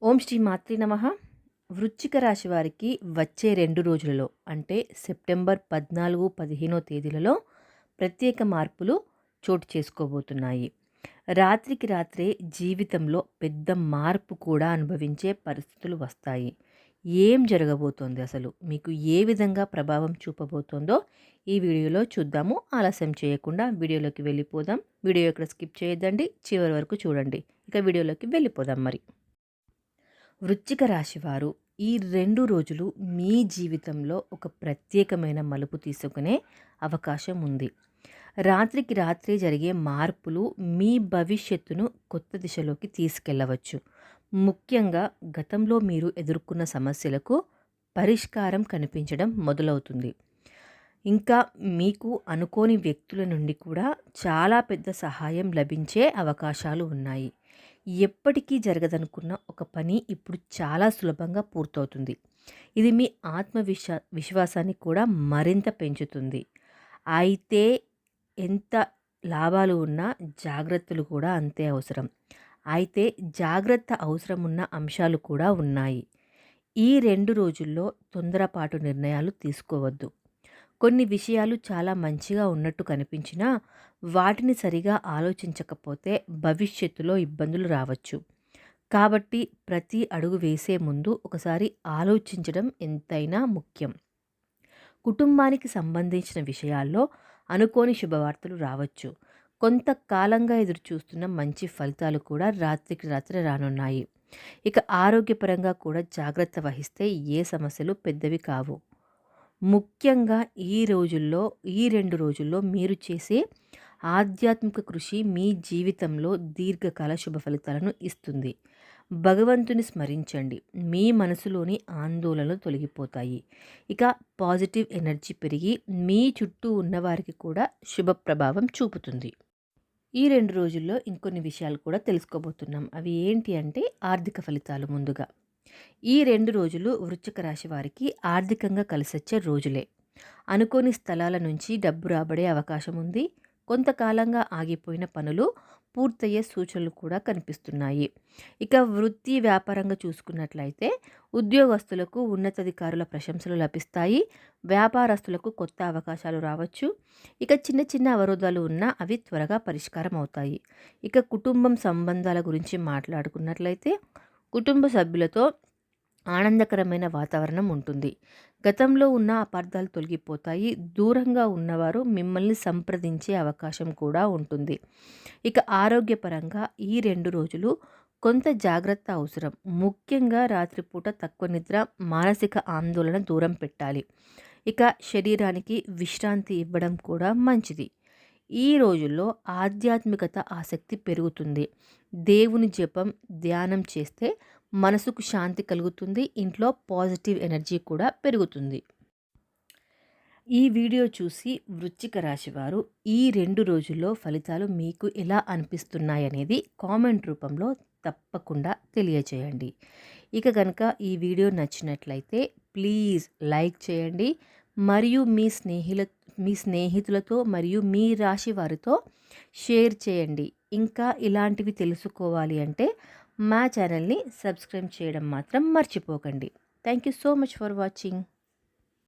ఓం శ్రీ మాత్రే నమః. వృశ్చిక రాశి వారికి వచ్చే 2 రోజులలో అంటే సెప్టెంబర్ 14, 15 తేదీలలో ప్రత్యేక మార్పులు చోటు చేసుకోబోతున్నాయి. రాత్రికి రాత్రే జీవితంలో పెద్ద మార్పు కూడా అనుభవించే పరిస్థితులు వస్తాయి. ఏం జరగబోతోంది అసలు? మీకు ఏ విధంగా ప్రభావం చూపబోతోందో ఈ వీడియోలో చూద్దాము. ఆలస్యం చేయకుండా వీడియోలోకి వెళ్ళిపోదాం. వీడియో ఇక్కడ స్కిప్ చేయొద్దండి. చివరి వరకు చూడండి. ఇక వీడియోలోకి వెళ్ళిపోదాం మరి. వృశ్చిక రాశివారు ఈ 2 రోజులు మీ జీవితంలో ఒక ప్రత్యేకమైన మలుపు తీసుకునే అవకాశం ఉంది. రాత్రికి రాత్రే జరిగే మార్పులు మీ భవిష్యత్తును కొత్త దిశలోకి తీసుకెళ్లవచ్చు. ముఖ్యంగా గతంలో మీరు ఎదుర్కొన్న సమస్యలకు పరిష్కారం కనిపించడం మొదలవుతుంది. ఇంకా మీకు అనుకోని వ్యక్తుల నుండి కూడా చాలా పెద్ద సహాయం లభించే అవకాశాలు ఉన్నాయి. ఎప్పటికీ జరగదనుకున్న ఒక పని ఇప్పుడు చాలా సులభంగా పూర్తవుతుంది. ఇది మీ విశ్వాసాన్ని కూడా మరింత పెంచుతుంది. అయితే ఎంత లాభాలు ఉన్నా జాగ్రత్తలు కూడా అంతే అవసరం. అయితే జాగ్రత్త అవసరం ఉన్న అంశాలు కూడా ఉన్నాయి. ఈ 2 రోజుల్లో తొందరపాటు నిర్ణయాలు తీసుకోవద్దు. కొన్ని విషయాలు చాలా మంచిగా ఉన్నట్టు కనిపించినా వాటిని సరిగా ఆలోచించకపోతే భవిష్యత్తులో ఇబ్బందులు రావచ్చు. కాబట్టి ప్రతి అడుగు వేసే ముందు ఒకసారి ఆలోచించడం ఎంతైనా ముఖ్యం. కుటుంబానికి సంబంధించిన విషయాల్లో అనుకోని శుభవార్తలు రావచ్చు. కొంతకాలంగా ఎదురుచూస్తున్న మంచి ఫలితాలు కూడా రాత్రికి రాత్రి రానున్నాయి. ఇక ఆరోగ్యపరంగా కూడా జాగ్రత్త వహిస్తే ఏ సమస్యలు పెద్దవి కావు. ముఖ్యంగా ఈ 2 రోజుల్లో మీరు చేసే ఆధ్యాత్మిక కృషి మీ జీవితంలో దీర్ఘకాల శుభ ఫలితాలను ఇస్తుంది. భగవంతుని స్మరించండి. మీ మనసులోని ఆందోళనలు తొలగిపోతాయి. ఇక పాజిటివ్ ఎనర్జీ పెరిగి మీ చుట్టూ ఉన్నవారికి కూడా శుభ ప్రభావం చూపుతుంది. ఈ 2 రోజుల్లో ఇంకొన్ని విషయాలు కూడా తెలుసుకోబోతున్నాం. అవి ఏంటి అంటే ఆర్థిక ఫలితాలు. ముందుగా ఈ 2 రోజులు వృశ్చిక రాశి వారికి ఆర్థికంగా కలిసొచ్చే రోజులే. అనుకోని స్థలాల నుంచి డబ్బు రాబడే అవకాశం ఉంది. కొంతకాలంగా ఆగిపోయిన పనులు పూర్తయ్యే సూచనలు కూడా కనిపిస్తున్నాయి. ఇక వృత్తి వ్యాపారంగా చూసుకున్నట్లయితే ఉద్యోగస్తులకు ఉన్నతాధికారుల ప్రశంసలు లభిస్తాయి. వ్యాపారస్తులకు కొత్త అవకాశాలు రావచ్చు. ఇక చిన్న చిన్న అవరోధాలు ఉన్నా అవి త్వరగా పరిష్కారం అవుతాయి. ఇక కుటుంబం సంబంధాల గురించి మాట్లాడుకున్నట్లయితే కుటుంబ సభ్యులతో ఆనందకరమైన వాతావరణం ఉంటుంది. గతంలో ఉన్న అపార్థాలు తొలగిపోతాయి. దూరంగా ఉన్నవారు మిమ్మల్ని సంప్రదించే అవకాశం కూడా ఉంటుంది. ఇక ఆరోగ్యపరంగా ఈ 2 రోజులు కొంత జాగ్రత్త అవసరం. ముఖ్యంగా రాత్రిపూట తక్కువ నిద్ర, మానసిక ఆందోళన దూరం పెట్టాలి. ఇక శరీరానికి విశ్రాంతి ఇవ్వడం కూడా మంచిది. ఈ రోజుల్లో ఆధ్యాత్మికత ఆసక్తి పెరుగుతుంది. దేవుని జపం, ధ్యానం చేస్తే మనసుకు శాంతి కలుగుతుంది. ఇంట్లో పాజిటివ్ ఎనర్జీ కూడా పెరుగుతుంది. ఈ వీడియో చూసి వృశ్చిక రాశి వారు ఈ 2 రోజుల్లో ఫలితాలు మీకు ఎలా అనిపిస్తున్నాయనేది కామెంట్ రూపంలో తప్పకుండా తెలియచేయండి. ఇక కనుక ఈ వీడియో నచ్చినట్లయితే ప్లీజ్ లైక్ చేయండి. మరియు మీ స్నేహితులతో మరియు మీ రాశి వారితో షేర్ చేయండి. ఇంకా ఇలాంటివి తెలుసుకోవాలి అంటే మా ఛానల్ని సబ్స్క్రైబ్ చేయడం మాత్రం మర్చిపోకండి. Thank you so much for watching.